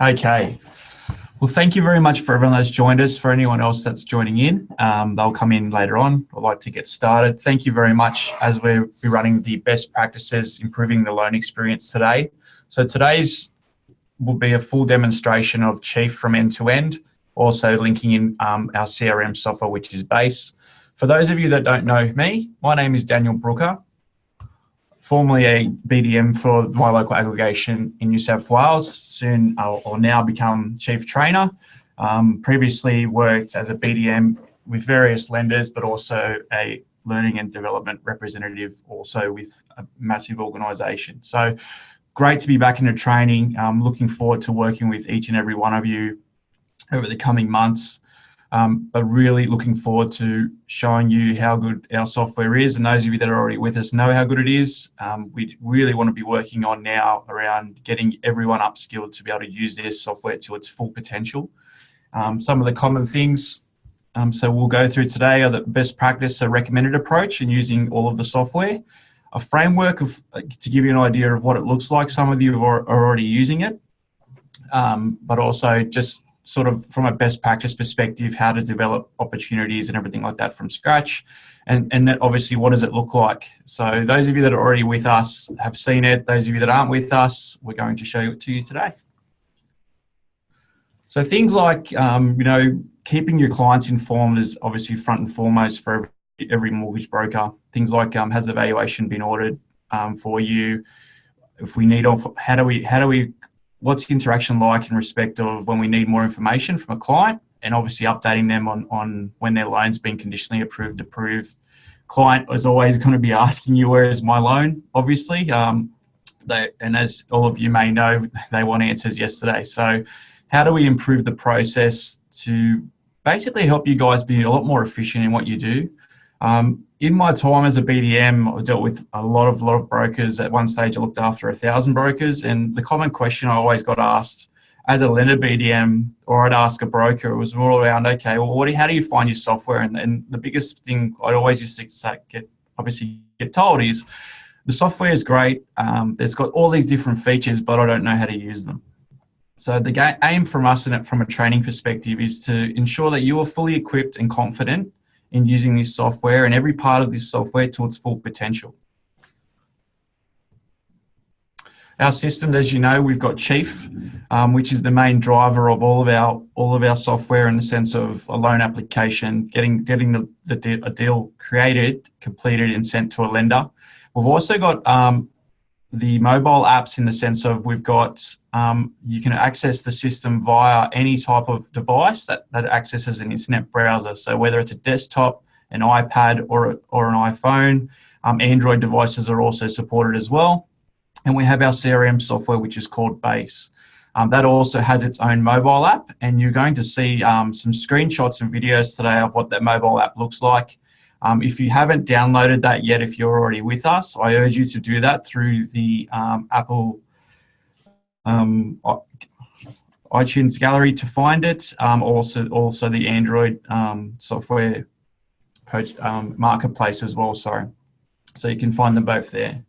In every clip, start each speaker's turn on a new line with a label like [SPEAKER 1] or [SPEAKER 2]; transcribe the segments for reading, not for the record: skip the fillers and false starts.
[SPEAKER 1] Okay. Well, thank you very much for everyone that's joined us. For anyone else that's joining in, they'll come in later on. I'd like to get started. Thank you very much as we're running the best practices, improving the loan experience today. So today's will be a full demonstration of Chief from end to end, also linking in our CRM software, which is Base. For those of you that don't know me, my name is Daniel Brooker, formerly a BDM for my local aggregation in New South Wales. Soon I'll now become Chief Trainer. Previously worked as a BDM with various lenders, but also a learning and development representative also with a massive organisation. So great to be back into training. I'm looking forward to working with each and every one of you over the coming months. But really looking forward to showing you how good our software is. And those of you that are already with us know how good it is. We really want to be working on now around getting everyone upskilled to be able to use their software to its full potential. Some of the common things, so we'll go through today are the best practice, a recommended approach in using all of the software, a framework of to give you an idea of what it looks like. Some of you are already using it, but also just sort of from a best practice perspective, how to develop opportunities and everything like that from scratch. And then obviously, what does it look like? So those of you that are already with us have seen it. Those of you that aren't with us, we're going to show it to you today. So things like, keeping your clients informed is obviously front and foremost for every mortgage broker. Things like, has the valuation been ordered for you? If we need, what's the interaction like in respect of when we need more information from a client, and obviously updating them on when their loan's been conditionally approved. Client is always going to be asking you, where is my loan? Obviously, and as all of you may know, they want answers yesterday. So how do we improve the process to basically help you guys be a lot more efficient in what you do? In my time as a BDM, I dealt with a lot of brokers. At one stage, I looked after 1,000 brokers, and the common question I always got asked as a lender BDM, or I'd ask a broker, was more around, okay, well, how do you find your software? And the biggest thing I always used to get told is, the software is great. It's got all these different features, but I don't know how to use them. So the aim from us from a training perspective is to ensure that you are fully equipped and confident in using this software and every part of this software to its full potential. Our systems, as you know, we've got Chief, which is the main driver of all of our software in the sense of a loan application, getting a deal created, completed, and sent to a lender. We've also got the mobile apps in the sense of we've got, you can access the system via any type of device that accesses an internet browser. So whether it's a desktop, an iPad, or an iPhone, Android devices are also supported as well. And we have our CRM software, which is called Base. That also has its own mobile app, and you're going to see some screenshots and videos today of what that mobile app looks like. If you haven't downloaded that yet, if you're already with us, I urge you to do that through the Apple iTunes gallery to find it. Also the Android software marketplace as well, sorry. So you can find them both there.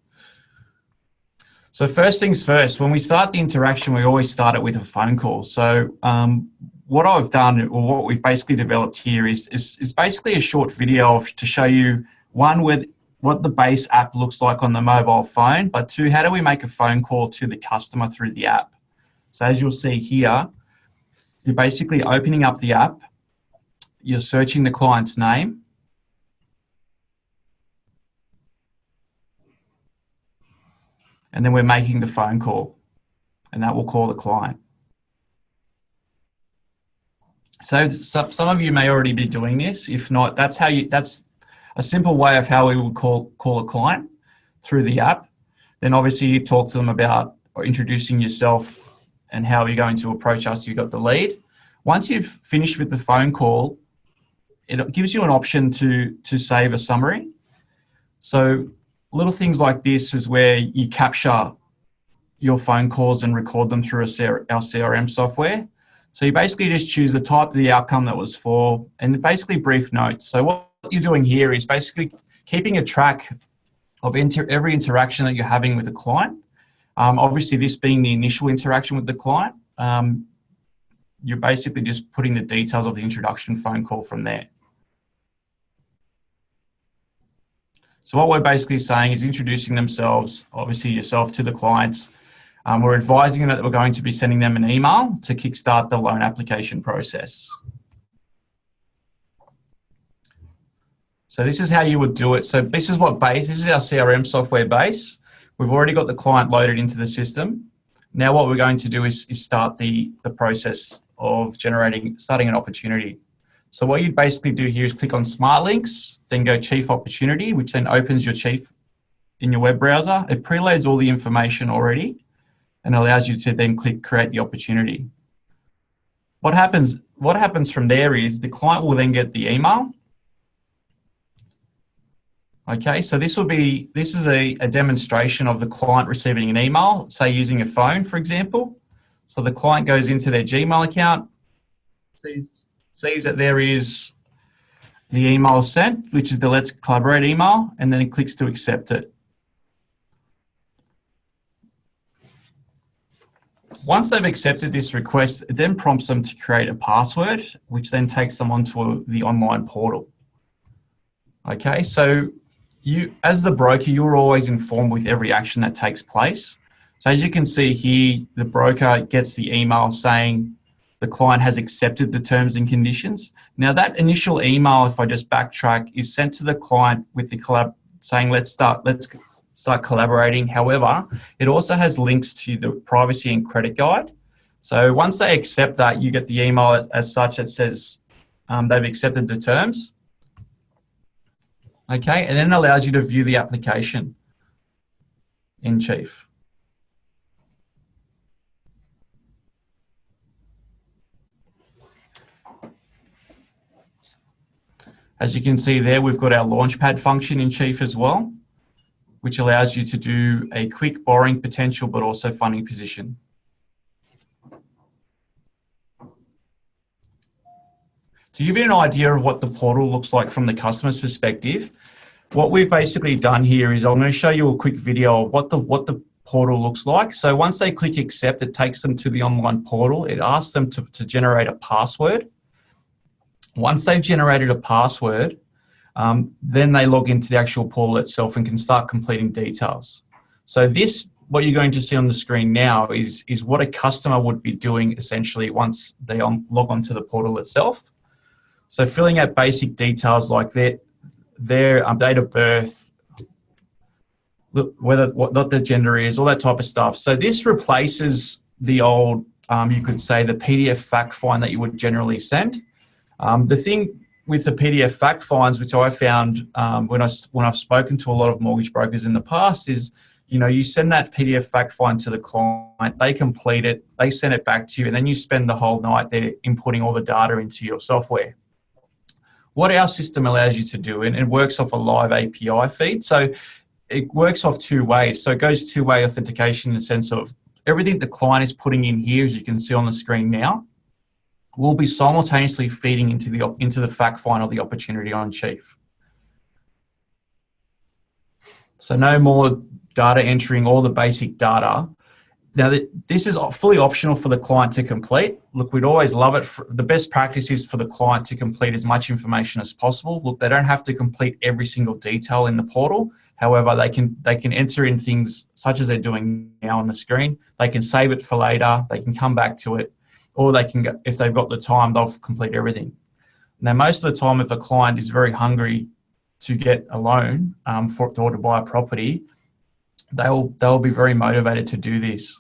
[SPEAKER 1] So first things first, when we start the interaction, we always start it with a phone call. So what I've done, or what we've basically developed here is basically a short video to show you, one, what the Base app looks like on the mobile phone, but two, how do we make a phone call to the customer through the app? So as you'll see here, you're basically opening up the app, you're searching the client's name, and then we're making the phone call, and that will call the client. So some of you may already be doing this. If not, that's a simple way of how we would call a client through the app. Then obviously you talk to them about introducing yourself and how you're going to approach us. You got the lead. Once you've finished with the phone call, it gives you an option to save a summary. So little things like this is where you capture your phone calls and record them through our CRM software. So you basically just choose the type of the outcome that was for, and basically brief notes. So what you're doing here is basically keeping a track of every interaction that you're having with a client. Obviously, this being the initial interaction with the client. you're basically just putting the details of the introduction phone call from there. So what we're basically saying is introducing themselves, obviously yourself, to the clients. We're advising them that we're going to be sending them an email to kickstart the loan application process. So this is how you would do it. So this is what base, this is our CRM software base. We've already got the client loaded into the system. Now what we're going to do is start the process of starting an opportunity. So what you'd basically do here is click on Smart Links, then go Chief Opportunity, which then opens your Chief in your web browser. It preloads all the information already and allows you to then click Create the Opportunity. What happens from there is the client will then get the email. Okay, so this is a demonstration of the client receiving an email, say using a phone, for example. So the client goes into their Gmail account, sees that there is the email sent, which is the Let's Collaborate email, and then it clicks to accept it. Once they've accepted this request, it then prompts them to create a password, which then takes them onto the online portal. Okay, so you, as the broker, you're always informed with every action that takes place. So as you can see here, the broker gets the email saying the client has accepted the terms and conditions. Now that initial email, if I just backtrack, is sent to the client with the saying let's start collaborating. However, it also has links to the privacy and credit guide. So once they accept that, you get the email as such that says they've accepted the terms. Okay, and then it allows you to view the application in Chief. As you can see there, we've got our Launchpad function in Chief as well, which allows you to do a quick borrowing potential, but also funding position. To give you an idea of what the portal looks like from the customer's perspective, what we've basically done here is I'm going to show you a quick video of what the portal looks like. So once they click accept, it takes them to the online portal. It asks them to generate a password. Once they've generated a password, then they log into the actual portal itself and can start completing details. So this, what you're going to see on the screen now is what a customer would be doing essentially once they log onto the portal itself. So filling out basic details like their date of birth, what their gender is, all that type of stuff. So this replaces the old, you could say, the PDF fact find that you would generally send. The thing with the PDF fact finds, which I found when I've spoken to a lot of mortgage brokers in the past, is you send that PDF fact find to the client, they complete it, they send it back to you, and then you spend the whole night there inputting all the data into your software. What our system allows you to do, and it works off a live API feed, so it works off two ways. So it goes two-way authentication in the sense of everything the client is putting in here, as you can see on the screen now, will be simultaneously feeding into the fact find or the opportunity on Chief. So no more data entering all the basic data. Now, this is fully optional for the client to complete. Look, we'd always love it. The best practice is for the client to complete as much information as possible. Look, they don't have to complete every single detail in the portal. However, they can enter in things such as they're doing now on the screen. They can save it for later. They can come back to it, or they can, if they've got the time, they'll complete everything. Now, most of the time, if a client is very hungry to get a loan or to buy a property, they'll be very motivated to do this.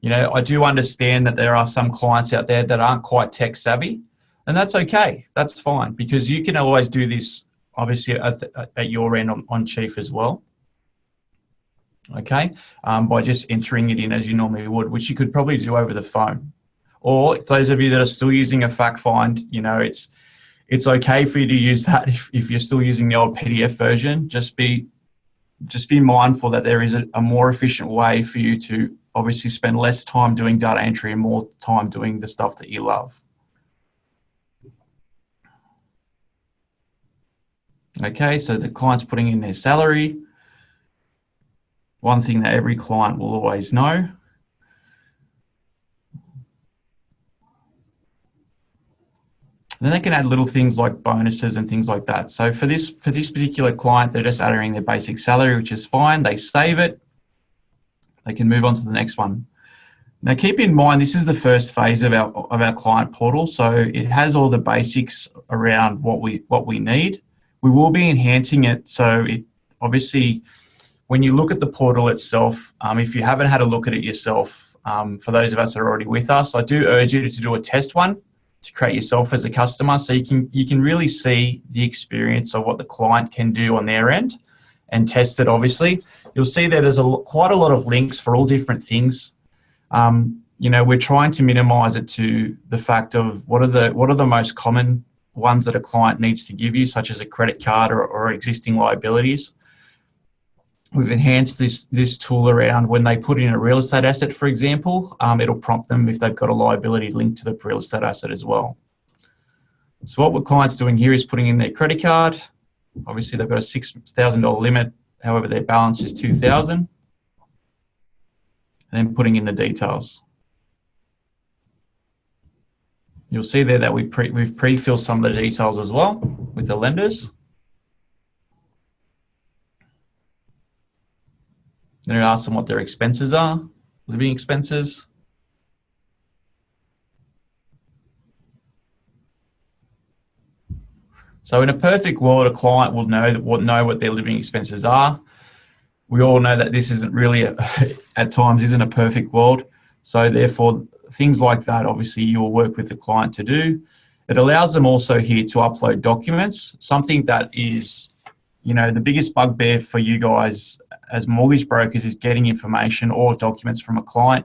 [SPEAKER 1] I do understand that there are some clients out there that aren't quite tech savvy, and that's okay. That's fine, because you can always do this, obviously, at your end on Chief as well. Okay, by just entering it in as you normally would, which you could probably do over the phone. Or those of you that are still using a fact find, it's okay for you to use that if you're still using the old PDF version. Just be mindful that there is a more efficient way for you to obviously spend less time doing data entry and more time doing the stuff that you love. Okay, so the client's putting in their salary. One thing that every client will always know. then they can add little things like bonuses and things like that. So for this particular client, they're just entering their basic salary, which is fine. They save it. They can move on to the next one. Now, keep in mind, this is the first phase of our client portal. So it has all the basics around what we need. We will be enhancing it. So it obviously, when you look at the portal itself, if you haven't had a look at it yourself, for those of us that are already with us, I do urge you to do a test one to create yourself as a customer, so you can really see the experience of what the client can do on their end and test it. Obviously, you'll see that there's quite a lot of links for all different things. We're trying to minimize it to the fact of what are the most common ones that a client needs to give you, such as a credit card or existing liabilities. We've enhanced this tool around when they put in a real estate asset, for example, it'll prompt them if they've got a liability linked to the real estate asset as well. So what the client's doing here is putting in their credit card. Obviously, they've got a $6,000 limit. However, their balance is $2,000. And then putting in the details. You'll see there that we've pre-filled some of the details as well with the lenders. Then it asks them what their expenses are, living expenses. So in a perfect world, a client will know what their living expenses are. We all know that this isn't really, at times, isn't a perfect world. So therefore, things like that, obviously, you'll work with the client to do. It allows them also here to upload documents, something that is, the biggest bugbear for you guys as mortgage brokers is getting information or documents from a client.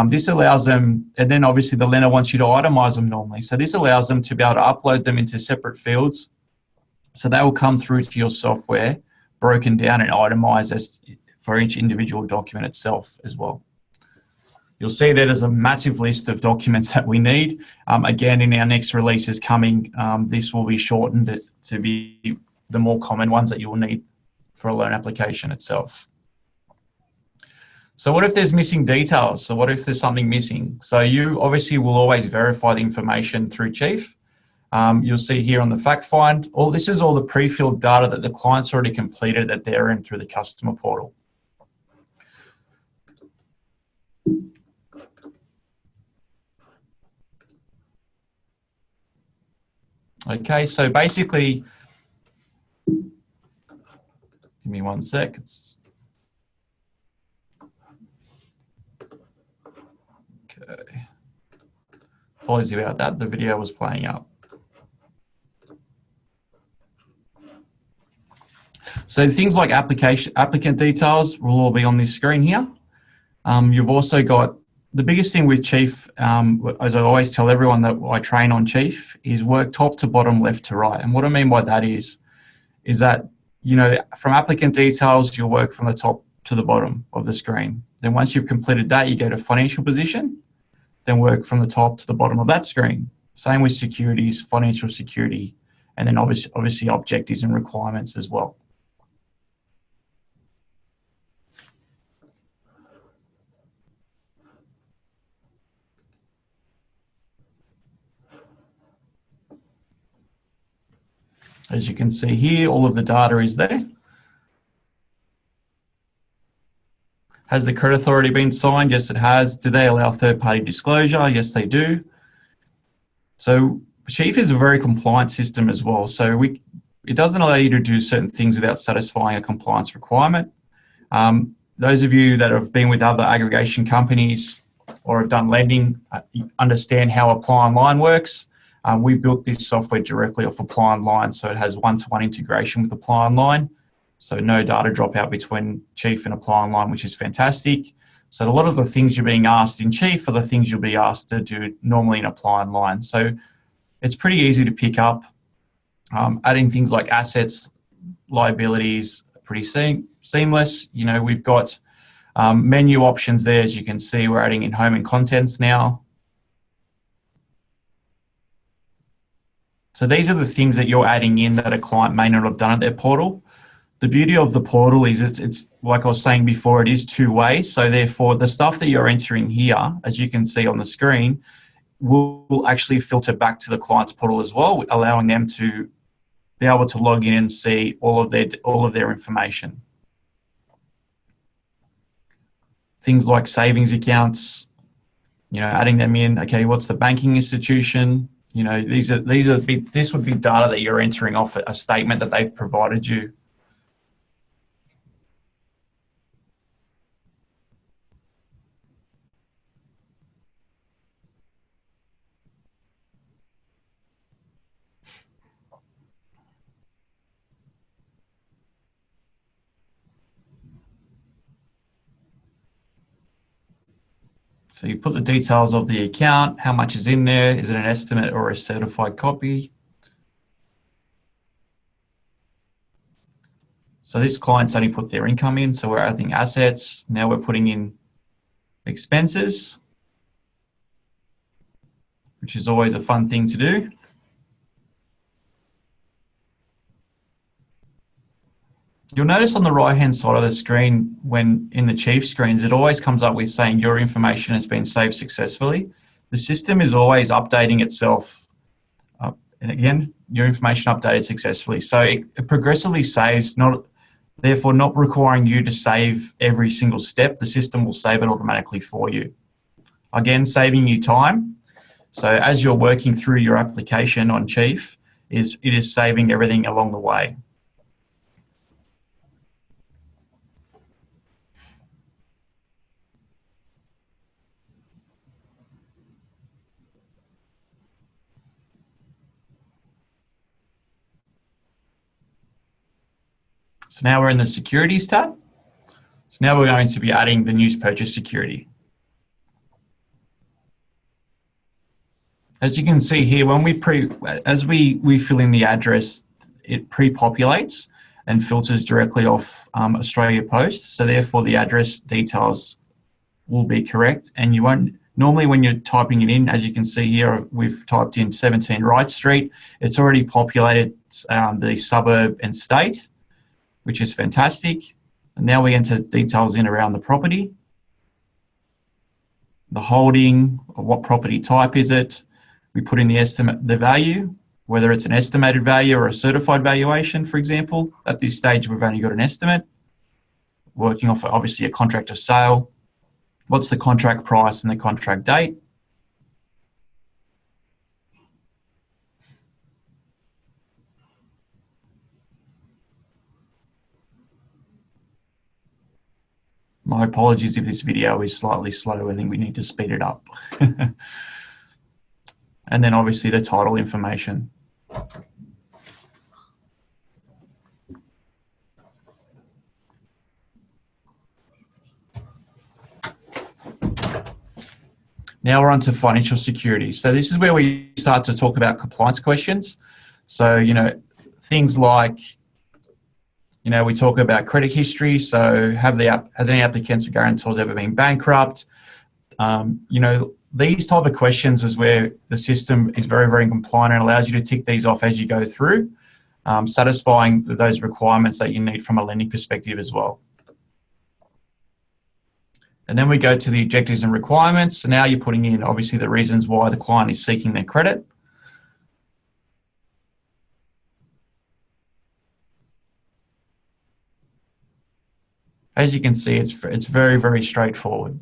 [SPEAKER 1] This allows them, and then obviously the lender wants you to itemize them normally. So this allows them to be able to upload them into separate fields. So they will come through to your software, broken down and itemized as for each individual document itself as well. You'll see that there's a massive list of documents that we need. Again, in our next releases coming, this will be shortened to be the more common ones that you will need for a loan application itself. So what if there's missing details? So what if there's something missing? So you obviously will always verify the information through Chief. You'll see here on the fact find, this is all the pre-filled data that the client's already completed at their end through the customer portal. Okay, so basically, give me 1 sec. Okay. Apologies about that. The video was playing up. So things like applicant details will all be on this screen here. You've also got the biggest thing with Chief, as I always tell everyone that I train on Chief, is work top to bottom, left to right. And what I mean by that is that, from applicant details, you'll work from the top to the bottom of the screen. Then once you've completed that, you go to financial position, then work from the top to the bottom of that screen. Same with securities, financial security, and then obviously objectives and requirements as well. As you can see here, all of the data is there. Has the credit authority been signed? Yes, it has. Do they allow third-party disclosure? Yes, they do. So Chief is a very compliant system as well. So it doesn't allow you to do certain things without satisfying a compliance requirement. Those of you that have been with other aggregation companies or have done lending understand how Apply Online works. We built this software directly off Apply Online, so it has one-to-one integration with Apply Online. So no data dropout between Chief and Apply Online, which is fantastic. So a lot of the things you're being asked in Chief are the things you'll be asked to do normally in Apply Online. So it's pretty easy to pick up. Adding things like assets, liabilities, pretty seamless. We've got menu options there. As you can see, we're adding in home and contents now. So these are the things that you're adding in that a client may not have done at their portal. The beauty of the portal is it's like I was saying before, it is two-way. So therefore, the stuff that you're entering here, as you can see on the screen, will actually filter back to the client's portal as well, allowing them to be able to log in and see all of their information. Things like savings accounts, adding them in. Okay, what's the banking institution? This would be data that you're entering off a statement that they've provided you. So you put the details of the account, how much is in there, is it an estimate or a certified copy? So this client's only put their income in, so we're adding assets. Now we're putting in expenses, which is always a fun thing to do. You'll notice on the right-hand side of the screen, when in the Chief screens, it always comes up with saying your information has been saved successfully. The system is always updating itself. And again, your information updated successfully. So it progressively saves, therefore not requiring you to save every single step. The system will save it automatically for you. Again, saving you time. So as you're working through your application on Chief, it is saving everything along the way. So now we're in the Securities tab. So now we're going to be adding the news purchase security. As you can see here, when we fill in the address, it pre-populates and filters directly off Australia Post. So therefore the address details will be correct, and you won't, normally when you're typing it in, as you can see here, we've typed in 17 Wright Street. It's already populated the suburb and state, which is fantastic. And now we enter details in around the property, the holding, what property type is it. We put in the value, whether it's an estimated value or a certified valuation, for example. At this stage, we've only got an estimate, working off obviously a contract of sale. What's the contract price and the contract date? My apologies if this video is slightly slow. I think we need to speed it up. And then obviously the title information. Now we're on to financial security. So this is where we start to talk about compliance questions. So, things like, we talk about credit history. So has any applicants or guarantors ever been bankrupt? These type of questions is where the system is very, very compliant and allows you to tick these off as you go through, satisfying those requirements that you need from a lending perspective as well. And then we go to the objectives and requirements. So now you're putting in obviously the reasons why the client is seeking their credit. As you can see, it's very, very straightforward.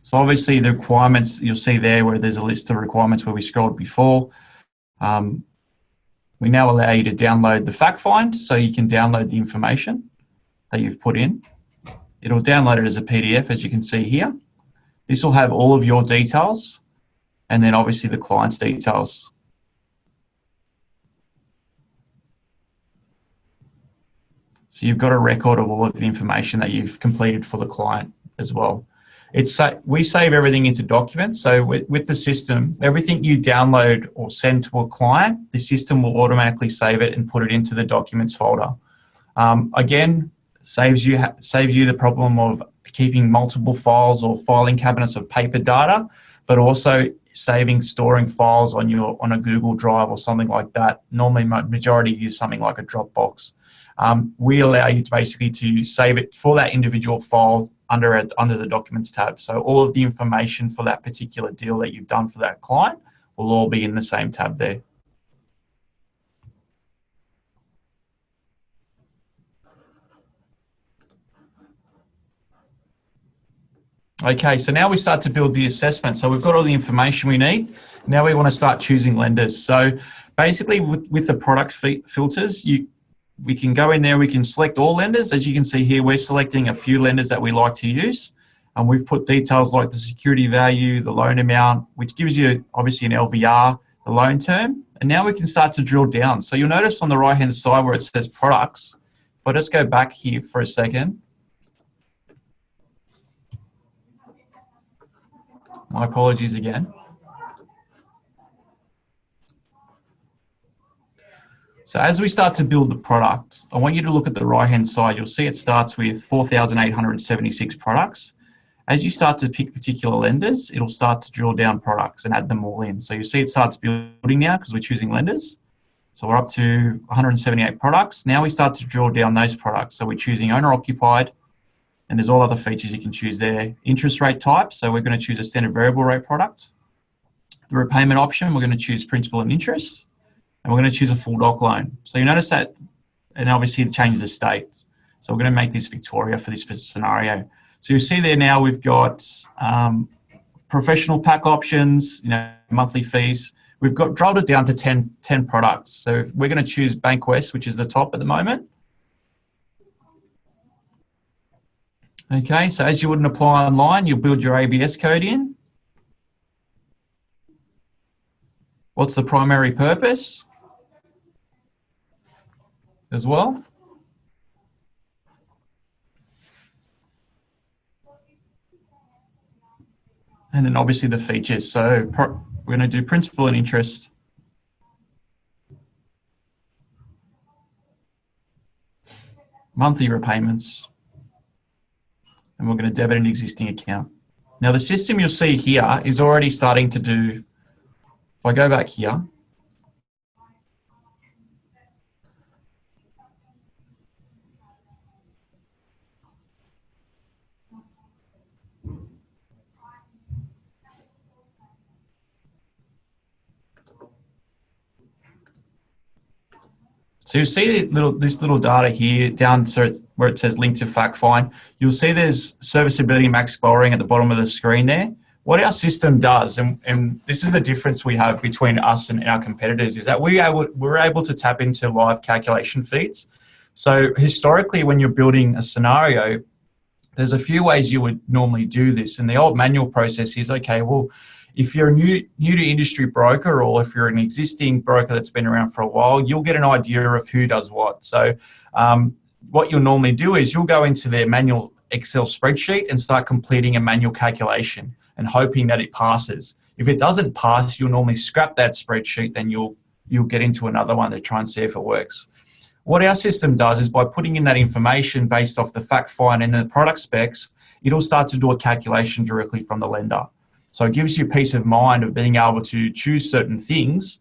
[SPEAKER 1] So obviously the requirements, you'll see there where there's a list of requirements where we scrolled before. We now allow you to download the fact find, so you can download the information that you've put in. It'll download it as a PDF, as you can see here. This will have all of your details and then obviously the client's details. So you've got a record of all of the information that you've completed for the client as well. We save everything into documents. So with the system, everything you download or send to a client, the system will automatically save it and put it into the documents folder. Again, saves you the problem of keeping multiple files or filing cabinets of paper data, but also storing files on a Google Drive or something like that. Normally, majority use something like a Dropbox. we allow you to basically to save it for that individual file under the Documents tab. So all of the information for that particular deal that you've done for that client will all be in the same tab there. Okay, so now we start to build the assessment. So we've got all the information we need. Now we want to start choosing lenders. So basically with the product filters, we can go in there, we can select all lenders. As you can see here, we're selecting a few lenders that we like to use. And we've put details like the security value, the loan amount, which gives you obviously an LVR, the loan term. And now we can start to drill down. So you'll notice on the right-hand side where it says products, if I just go back here for a second, my apologies again. So as we start to build the product, I want you to look at the right-hand side. You'll see it starts with 4,876 products. As you start to pick particular lenders, it'll start to drill down products and add them all in. So you see it starts building now because we're choosing lenders. So we're up to 178 products. Now we start to drill down those products. So we're choosing owner-occupied, and there's all other features you can choose there. Interest rate type, so we're going to choose a standard variable rate product. The repayment option, we're going to choose principal and interest, and we're going to choose a full doc loan. So you notice that, and obviously it changes the state. So we're going to make this Victoria for this scenario. So you see there now we've got professional pack options, monthly fees. We've got drilled it down to 10 products. So we're going to choose Bankwest, which is the top at the moment. Okay, so as you wouldn't apply online, you'll build your ABS code in. What's the primary purpose as well? And then obviously the features. So we're going to do principal and interest. Monthly repayments. And we're going to debit an existing account. Now the system you'll see here is already starting to do, if I go back here, so you'll see this little data here down to where it says link to fact find. You'll see there's serviceability max borrowing at the bottom of the screen there. What our system does, and this is the difference we have between us and our competitors, is that we're able to tap into live calculation feeds. So historically, when you're building a scenario, there's a few ways you would normally do this. And the old manual process is, okay, well, if you're a new to industry broker, or if you're an existing broker that's been around for a while, you'll get an idea of who does what. So what you'll normally do is you'll go into their manual Excel spreadsheet and start completing a manual calculation and hoping that it passes. If it doesn't pass, you'll normally scrap that spreadsheet, then you'll get into another one to try and see if it works. What our system does is by putting in that information based off the fact find and the product specs, it'll start to do a calculation directly from the lender. So it gives you peace of mind of being able to choose certain things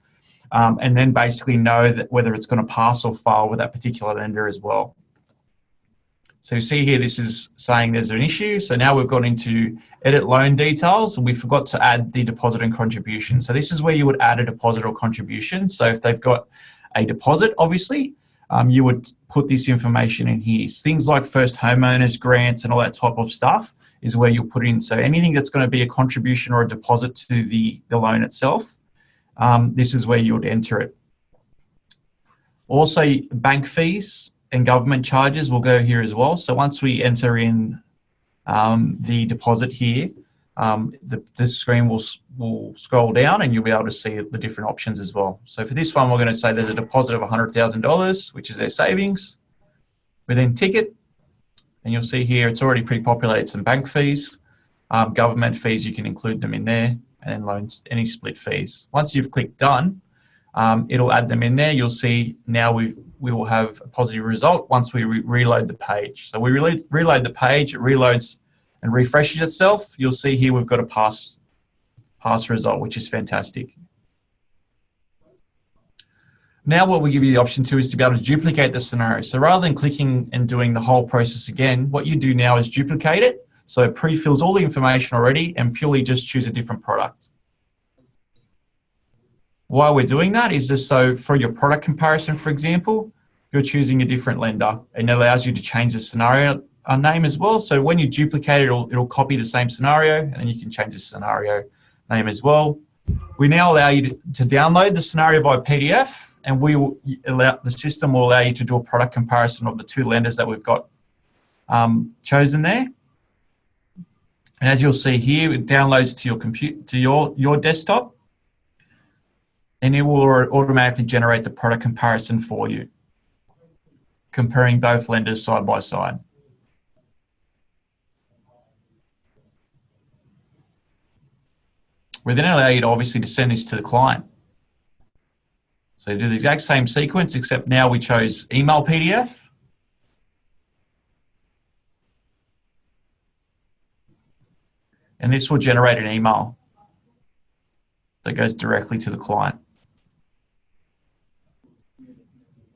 [SPEAKER 1] and then basically know that whether it's going to pass or fail with that particular lender as well. So you see here, this is saying there's an issue. So now we've gone into edit loan details, and we forgot to add the deposit and contribution. So this is where you would add a deposit or contribution. So if they've got a deposit, obviously, you would put this information in here. Things like first homeowners grants and all that type of stuff is where you'll put in. So anything that's going to be a contribution or a deposit to the loan itself, this is where you would enter it. Also, bank fees and government charges will go here as well. So once we enter in the deposit here, the screen will scroll down and you'll be able to see the different options as well. So for this one, we're going to say there's a deposit of $100,000, which is their savings. We then tick it, and you'll see here it's already pre-populated some bank fees. Government fees, you can include them in there, and then loans, any split fees. Once you've clicked done, it'll add them in there. You'll see now we will have a positive result once we reload the page. So we reload the page, it reloads and refreshes itself. You'll see here we've got a pass result, which is fantastic. Now what we give you the option to is to be able to duplicate the scenario. So rather than clicking and doing the whole process again, what you do now is duplicate it. So it pre-fills all the information already and purely just choose a different product. Why we're doing that is just so for your product comparison, for example, you're choosing a different lender and it allows you to change the scenario name as well. So when you duplicate it, it'll copy the same scenario and then you can change the scenario name as well. We now allow you to download the scenario by PDF, and the system will allow you to do a product comparison of the two lenders that we've got chosen there. And as you'll see here, it downloads to your computer, to your desktop, and it will automatically generate the product comparison for you, comparing both lenders side by side. We then allow you to obviously to send this to the client. So you do the exact same sequence, except now we chose email PDF. And this will generate an email that goes directly to the client.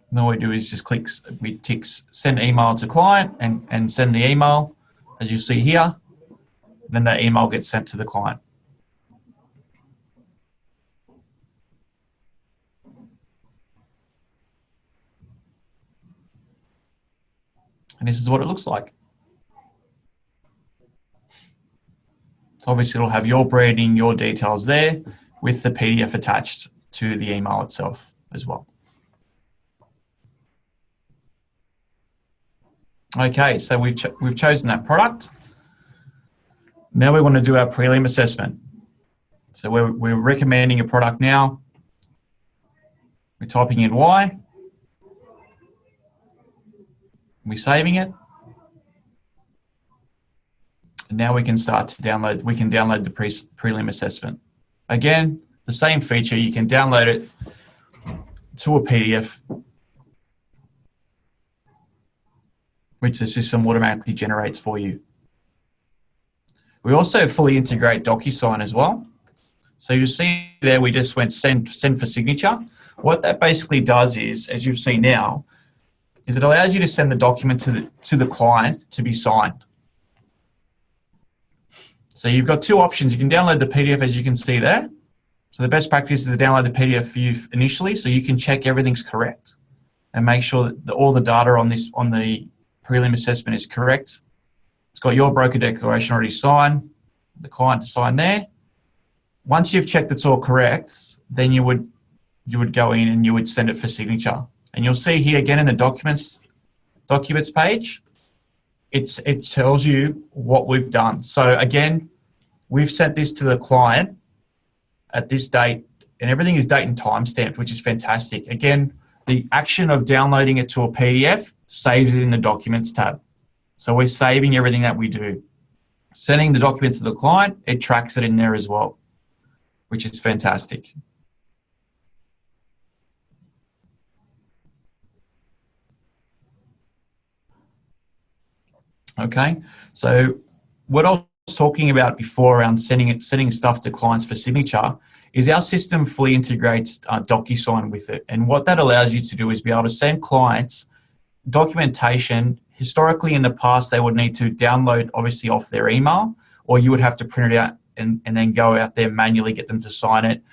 [SPEAKER 1] And all we do is just we tick send email to client and send the email, as you see here. Then that email gets sent to the client. And this is what it looks like. So obviously it'll have your branding, your details there with the PDF attached to the email itself as well. Okay, so we've chosen that product. Now we want to do our prelim assessment. So we're recommending a product now. We're typing in Y. We're saving it. And now we can start to download, we can download the prelim assessment. Again, the same feature, you can download it to a PDF, which the system automatically generates for you. We also fully integrate DocuSign as well. So you'll see there, we just went send for signature. What that basically does is, as you've seen now, is it allows you to send the document to the client to be signed. So you've got two options. You can download the PDF, as you can see there. So the best practice is to download the PDF for you initially, so you can check everything's correct and make sure that all the data on the prelim assessment is correct. It's got your broker declaration already signed, the client to sign there. Once you've checked it's all correct, then you would go in and you would send it for signature. And you'll see here again in the documents page, it tells you what we've done. So again, we've sent this to the client at this date, and everything is date and time stamped, which is fantastic. Again, the action of downloading it to a PDF saves it in the documents tab. So we're saving everything that we do. Sending the documents to the client, it tracks it in there as well, which is fantastic. Okay, so what I was talking about before around sending stuff to clients for signature is our system fully integrates DocuSign with it. And what that allows you to do is be able to send clients documentation. Historically in the past, they would need to download obviously off their email, or you would have to print it out and then go out there manually get them to sign it,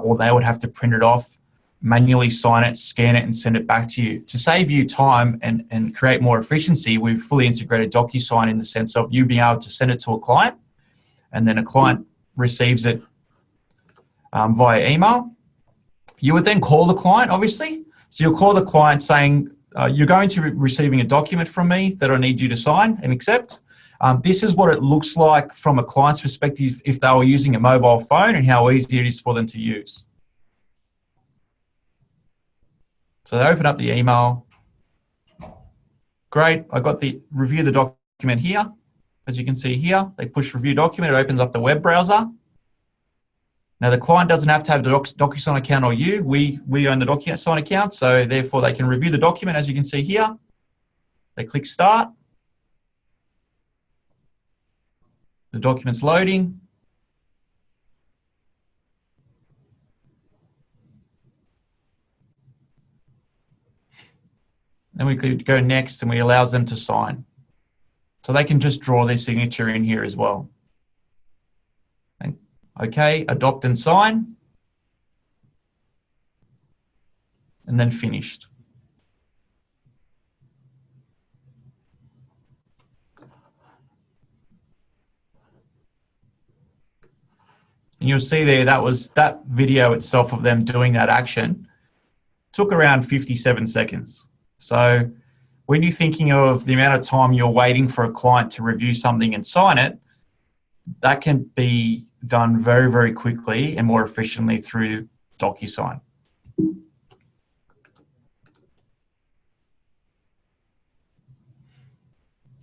[SPEAKER 1] or they would have to print it off, manually sign it, scan it, and send it back to you. To save you time and create more efficiency, we've fully integrated DocuSign in the sense of you being able to send it to a client, and then a client receives it via email. You would then call the client, obviously. So you'll call the client saying, you're going to be receiving a document from me that I need you to sign and accept. This is what it looks like from a client's perspective if they were using a mobile phone, and how easy it is for them to use. So they open up the email. Great, I got the review the document here. As you can see here, they push review document, it opens up the web browser. Now the client doesn't have to have the DocuSign account or you. We own the DocuSign account, so therefore they can review the document, as you can see here. They click start. The document's loading. Then we could go next and we allows them to sign. So they can just draw their signature in here as well. Okay, adopt and sign. And then finished. And you'll see there that video itself of them doing that action took around 57 seconds. So when you're thinking of the amount of time you're waiting for a client to review something and sign it, that can be done very, very quickly and more efficiently through DocuSign.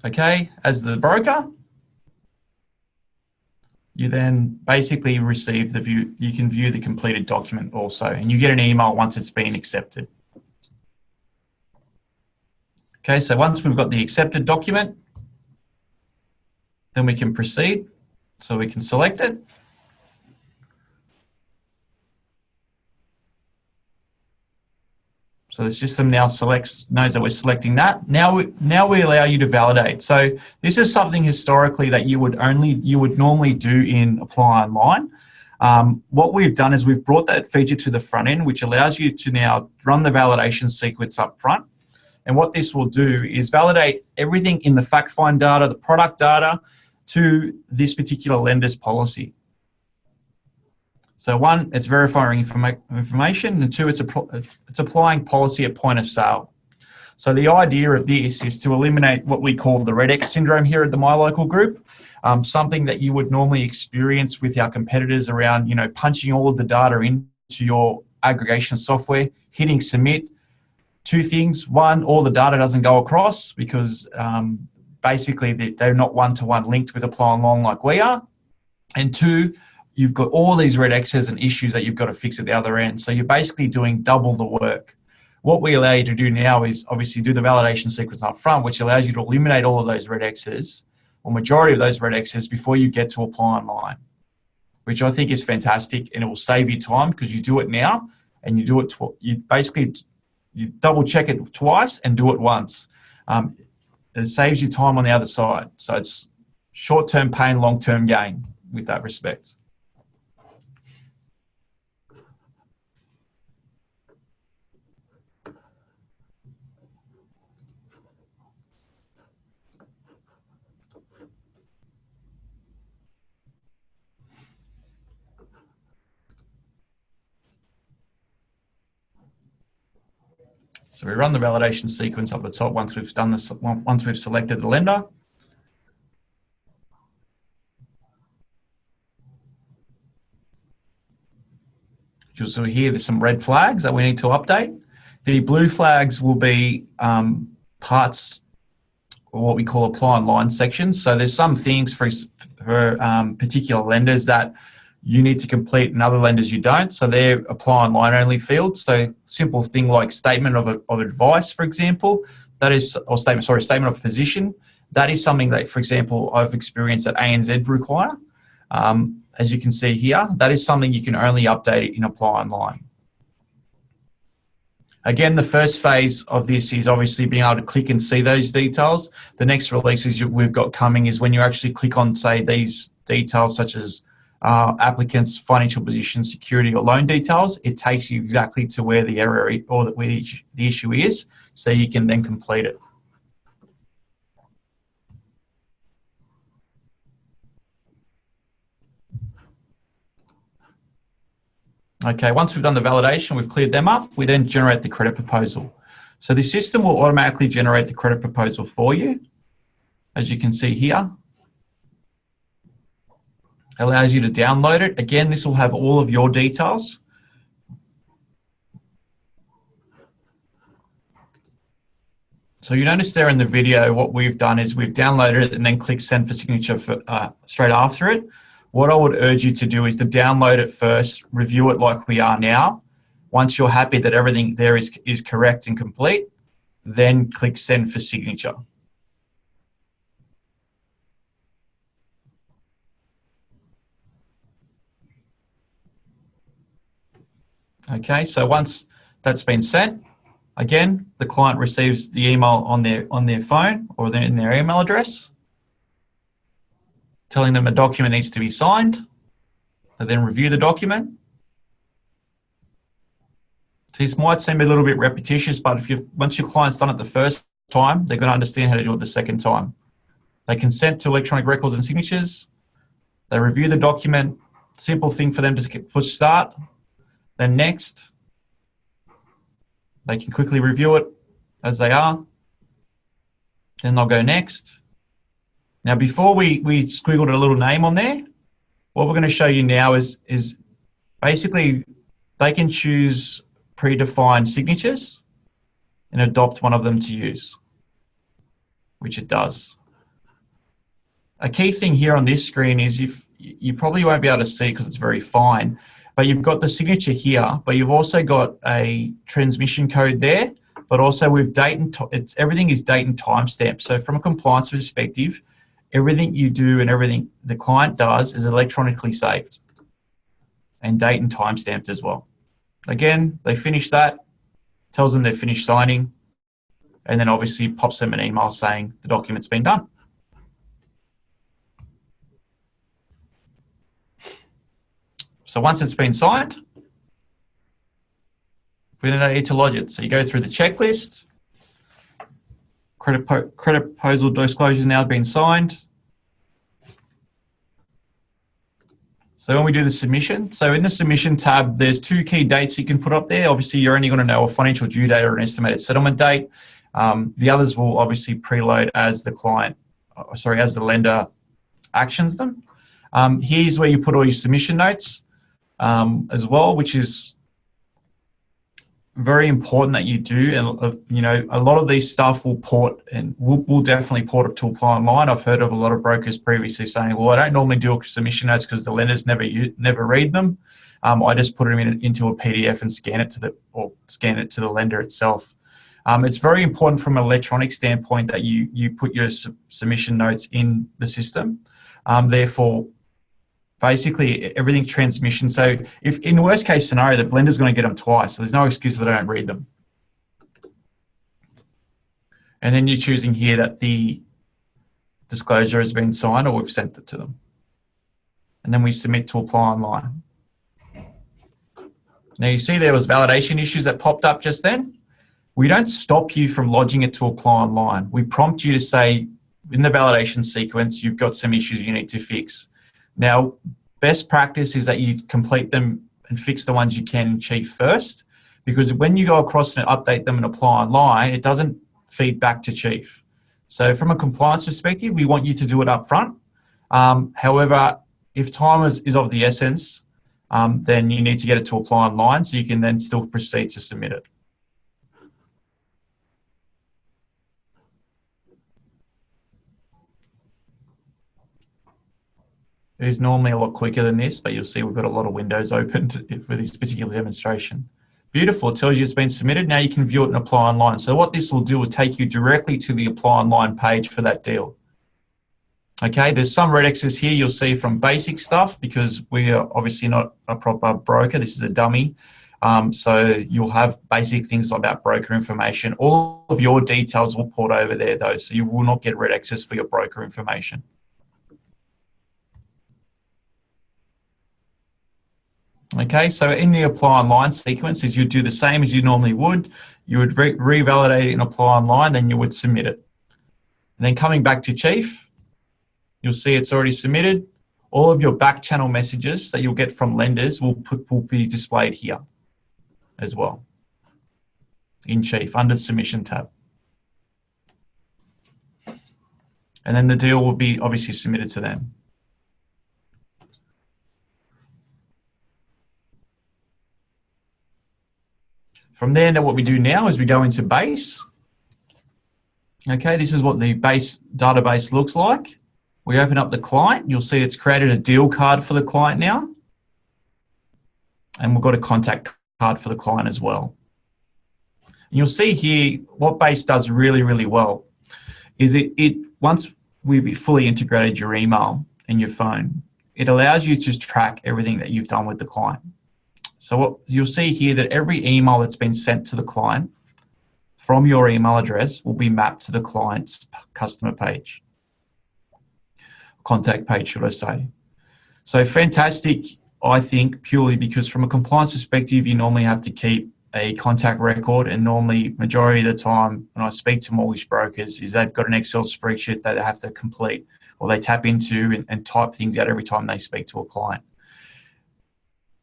[SPEAKER 1] Okay, as the broker, you then basically receive the view, you can view the completed document also, and you get an email once it's been accepted. Okay, so once we've got the accepted document, then we can proceed. So we can select it. So the system now knows that we're selecting that. Now we allow you to validate. So this is something historically that you would normally do in Apply Online. What we've done is we've brought that feature to the front end, which allows you to now run the validation sequence up front. And what this will do is validate everything in the fact find data, the product data, to this particular lender's policy. So one, it's verifying information, and two, it's applying policy at point of sale. So the idea of this is to eliminate what we call the red X syndrome here at the MyLocal Group, something that you would normally experience with our competitors around, punching all of the data into your aggregation software, hitting submit. Two things. One, all the data doesn't go across because basically they're not one-to-one linked with Apply Online like we are. And two, you've got all these red X's and issues that you've got to fix at the other end. So you're basically doing double the work. What we allow you to do now is obviously do the validation sequence up front, which allows you to eliminate all of those red X's, or majority of those red X's, before you get to Apply Online, which I think is fantastic, and it will save you time because you do it now and you do it, you double check it twice and do it once. It saves you time on the other side. So it's short-term pain, long-term gain with that respect. So we run the validation sequence up the top once we've done this, once we've selected the lender. You'll see here there's some red flags that we need to update. The blue flags will be parts, or what we call Apply Online sections. So there's some things for particular lenders that you need to complete and other lenders you don't. So they're Apply Online only fields. So simple thing like statement of advice, for example, that is, or statement of position. That is something that, for example, I've experienced that ANZ require. As you can see here, that is something you can only update in Apply Online. Again, the first phase of this is obviously being able to click and see those details. The next releases we've got coming is when you actually click on, say, these details such as applicants' financial position, security, or loan details. It takes you exactly to where the error or where the issue is, so you can then complete it. Okay, once we've done the validation, we've cleared them up, we then generate the credit proposal. So the system will automatically generate the credit proposal for you, as you can see here. Allows you to download it. Again, this will have all of your details. So you notice there in the video, what we've done is we've downloaded it and then click send for signature straight after it. What I would urge you to do is to download it first, review it like we are now. Once you're happy that everything there is correct and complete, then click send for signature. Okay, so once that's been sent, Again, the client receives the email on their phone or in their email address, telling them a document needs to be signed. They then review the document. This might seem a little bit repetitious, but once your client's done it the first time, they're going to understand how to do it the second time. They consent to electronic records and signatures. They review the document. Simple thing for them to push start. Then next, they can quickly review it as they are. Then they'll go next. Now, before we squiggled a little name on there, what we're going to show you now is basically they can choose predefined signatures and adopt one of them to use, which it does. A key thing here on this screen is if you probably won't be able to see because it's very fine, but you've got the signature here, but you've also got a transmission code there, but also with date and everything is date and timestamp. So from a compliance perspective, everything you do and everything the client does is electronically saved and date and time stamped as well. Again, they finish that, tells them they've finished signing, and then obviously pops them an email saying the document's been done. So once it's been signed, we then need to lodge it. So you go through the checklist. Credit proposal disclosure has now been signed. So when we do the submission, so in the submission tab, there's two key dates you can put up there. Obviously, you're only going to know a financial due date or an estimated settlement date. The others will obviously preload as the as the lender actions them. Here's where you put all your submission notes as well, which is very important that you do. And you know, a lot of these stuff will port and will definitely port it to Apply Online. I've heard of a lot of brokers previously saying, well, I don't normally do submission notes because the lenders never read them. I just put them into a PDF and scan it to the lender itself. It's very important from an electronic standpoint that you put your submission notes in the system. Therefore, basically everything transmission. So if in the worst case scenario, the blender's going to get them twice. So there's no excuse that I don't read them. And then you're choosing here that the disclosure has been signed or we've sent it to them. And then we submit to Apply Online. Now you see there was validation issues that popped up just then. We don't stop you from lodging it to Apply Online. We prompt you to say, in the validation sequence, you've got some issues you need to fix. Now, best practice is that you complete them and fix the ones you can in Chief first, because when you go across and update them and Apply Online, it doesn't feed back to Chief. So from a compliance perspective, we want you to do it up front. However, if time is of the essence, then you need to get it to Apply Online so you can then still proceed to submit it. It is normally a lot quicker than this, but you'll see we've got a lot of windows opened for this particular demonstration. Beautiful, it tells you it's been submitted. Now you can view it and Apply Online. So what this will do will take you directly to the Apply Online page for that deal. Okay, there's some red X's here you'll see from basic stuff because we are obviously not a proper broker. This is a dummy. So you'll have basic things about broker information. All of your details will port over there though, so you will not get red X's for your broker information. Okay, so in the Apply Online sequence, is you do the same as you normally would. You would revalidate it in Apply Online, then you would submit it. And then coming back to Chief, you'll see it's already submitted. All of your back channel messages that you'll get from lenders will be displayed here as well in Chief under the Submission tab. And then the deal will be obviously submitted to them. From there, now what we do now is we go into base. Okay, this is what the base database looks like. We open up the client. You'll see it's created a deal card for the client now. And we've got a contact card for the client as well. And you'll see here what base does really, really well is once we've fully integrated your email and your phone, it allows you to track everything that you've done with the client. So what you'll see here that every email that's been sent to the client from your email address will be mapped to the client's customer page, contact page, should I say. So fantastic, I think, purely because from a compliance perspective, you normally have to keep a contact record, and normally majority of the time when I speak to mortgage brokers is they've got an Excel spreadsheet that they have to complete or they tap into and type things out every time they speak to a client.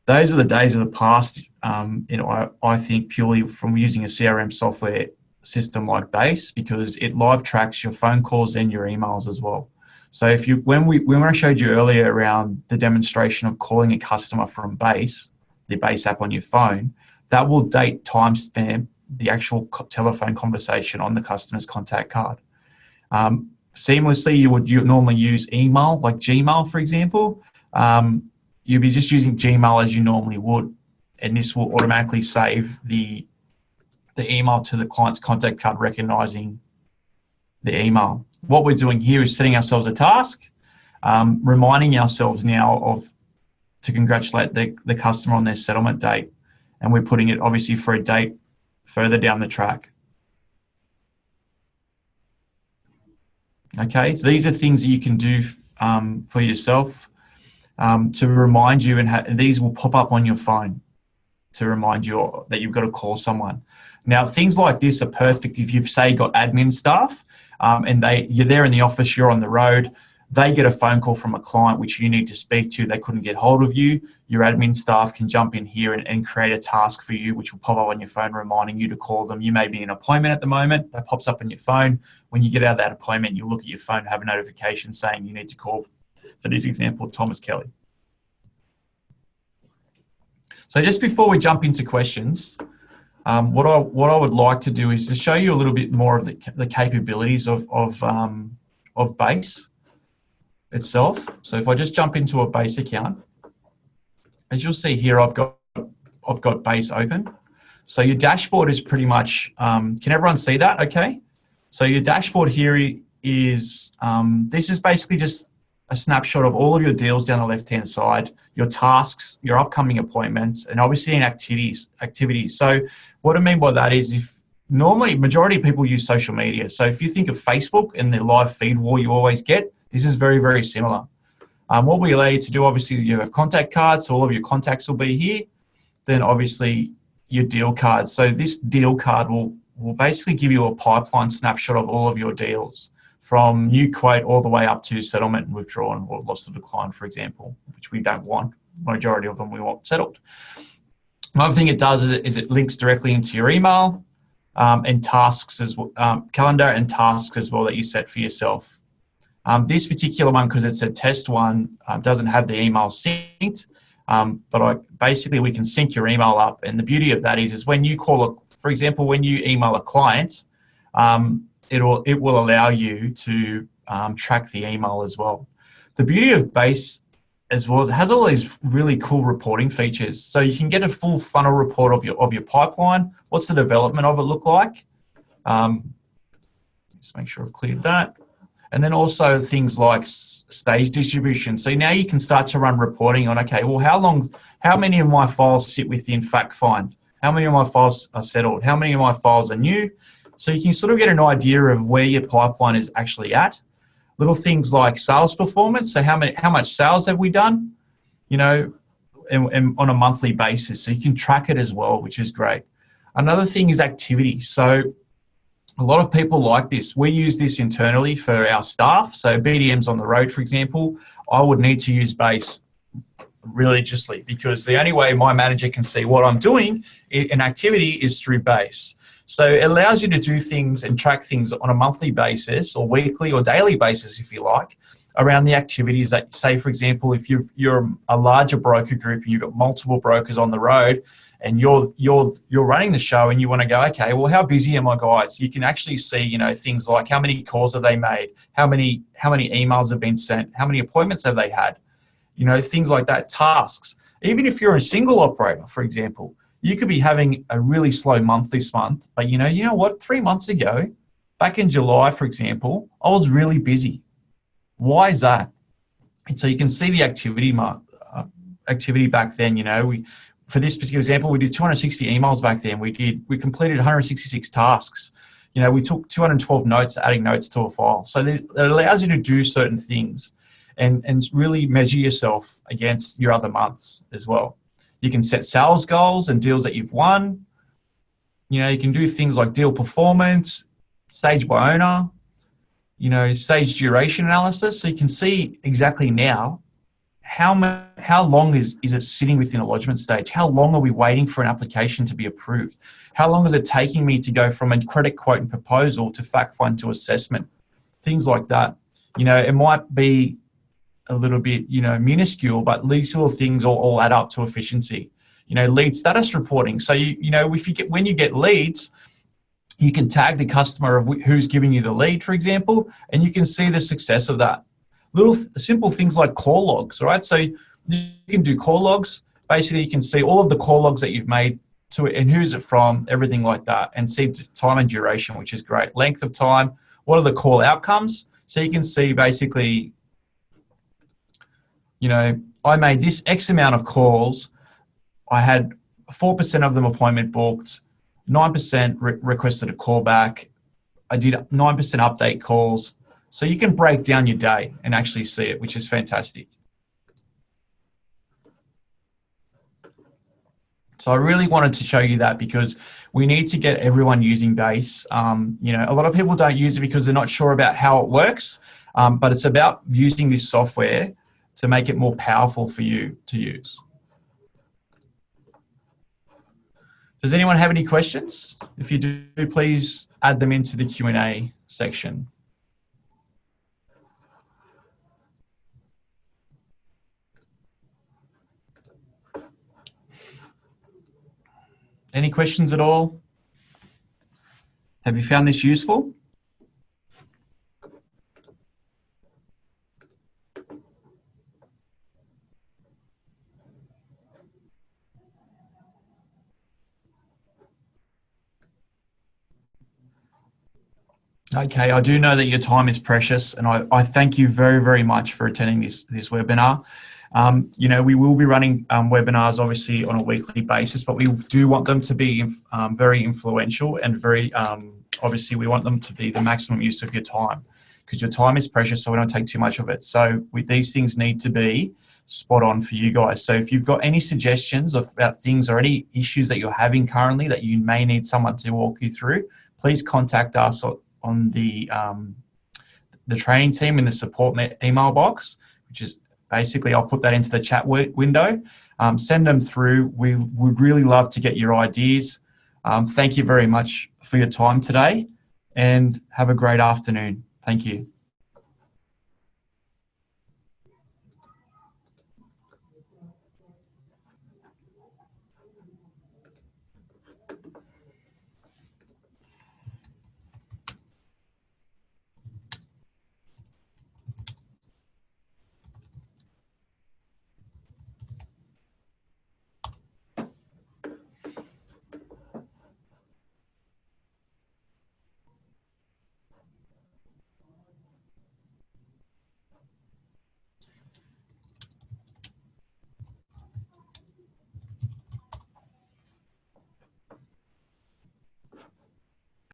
[SPEAKER 1] Those are the days of the past, I think, purely from using a CRM software system like Base, because it live tracks your phone calls and your emails as well. So if you, when I showed you earlier around the demonstration of calling a customer from Base, the Base app on your phone, that will date timestamp the actual telephone conversation on the customer's contact card. Seamlessly, you normally use email, like Gmail, for example. You'll be just using Gmail as you normally would, and this will automatically save the email to the client's contact card, recognizing the email. What we're doing here is setting ourselves a task, reminding ourselves now to congratulate the customer on their settlement date. And we're putting it obviously for a date further down the track. Okay, these are things that you can do for yourself to remind you, and these will pop up on your phone to remind you that you've got to call someone. Now, things like this are perfect if you've, say, got admin staff and you're there in the office, you're on the road, they get a phone call from a client which you need to speak to, they couldn't get hold of you, your admin staff can jump in here and create a task for you which will pop up on your phone reminding you to call them. You may be in an appointment at the moment, that pops up on your phone. When you get out of that appointment, you look at your phone, have a notification saying you need to call, for this example, Thomas Kelly. So just before we jump into questions, what I would like to do is to show you a little bit more of the capabilities of Base itself. So if I just jump into a Base account, as you'll see here, I've got Base open. So your dashboard is pretty much, can everyone see that okay? So your dashboard here is, this is basically just a snapshot of all of your deals down the left-hand side, your tasks, your upcoming appointments, and obviously in activities. So what I mean by that is, if normally majority of people use social media. So if you think of Facebook and the live feed wall you always get, this is very, very similar. What we allow you to do, obviously you have contact cards, so all of your contacts will be here. Then obviously your deal cards. So this deal card will basically give you a pipeline snapshot of all of your deals, from new quote all the way up to settlement and withdrawn or loss of decline, for example, which we don't want. Majority of them we want settled. Another thing it does is it links directly into your email and tasks as well, calendar and tasks as well that you set for yourself. This particular one, because it's a test one, doesn't have the email synced, but basically we can sync your email up. And the beauty of that is when you call, for example, when you email a client, it will allow you to track the email as well. The beauty of Base as well, it has all these really cool reporting features. So you can get a full funnel report of your pipeline. What's the development of it look like? Just make sure I've cleared that. And then also things like stage distribution. So now you can start to run reporting on, okay, well, how many of my files sit within fact find? How many of my files are settled? How many of my files are new? So you can sort of get an idea of where your pipeline is actually at. Little things like sales performance. So how much sales have we done? You know, and on a monthly basis. So you can track it as well, which is great. Another thing is activity. So a lot of people like this. We use this internally for our staff. So BDMs on the road, for example, I would need to use Base religiously, because the only way my manager can see what I'm doing in activity is through Base. So it allows you to do things and track things on a monthly basis or weekly or daily basis, if you like, around the activities that, say, for example, if you're a larger broker group and you've got multiple brokers on the road and you're running the show and you want to go, okay, well, how busy are my guys? You can actually see, you know, things like how many calls have they made, how many emails have been sent, how many appointments have they had, you know, things like that, tasks. Even if you're a single operator, for example, you could be having a really slow month this month, but you know what? 3 months ago, back in July, for example, I was really busy. Why is that? And so you can see the activity back then. You know, for this particular example, we did 260 emails back then. We completed 166 tasks. You know, we took 212 notes, adding notes to a file. So it allows you to do certain things and really measure yourself against your other months as well. You can set sales goals and deals that you've won. You know, you can do things like deal performance, stage by owner, you know, stage duration analysis. So you can see exactly now how long is it sitting within a lodgement stage? How long are we waiting for an application to be approved? How long is it taking me to go from a credit quote and proposal to fact find to assessment? Things like that. You know, it might be a little bit, you know, minuscule, but these little things all add up to efficiency. You know, lead status reporting. So, you know, when you get leads, you can tag the customer of who's giving you the lead, for example, and you can see the success of that. Little simple things like call logs, right? So you can do call logs. Basically, you can see all of the call logs that you've made to it and who's it from, everything like that, and see time and duration, which is great. Length of time, what are the call outcomes? So you can see basically, you know, I made this X amount of calls. I had 4% of them appointment booked, 9% requested a call back. I did 9% update calls. So you can break down your day and actually see it, which is fantastic. So I really wanted to show you that because we need to get everyone using Base. You know, a lot of people don't use it because they're not sure about how it works, but it's about using this software to make it more powerful for you to use. Does anyone have any questions? If you do, please add them into the Q&A section. Any questions at all? Have you found this useful? Okay, I do know that your time is precious, and I thank you very, very much for attending this webinar. You know, we will be running webinars obviously on a weekly basis, but we do want them to be very influential and very, obviously we want them to be the maximum use of your time because your time is precious, so we don't take too much of it. So these things need to be spot on for you guys. So if you've got any suggestions about things or any issues that you're having currently that you may need someone to walk you through, please contact us on the training team in the support email box, which is basically, I'll put that into the chat window. Send them through. We would really love to get your ideas. Thank you very much for your time today and have a great afternoon. Thank you.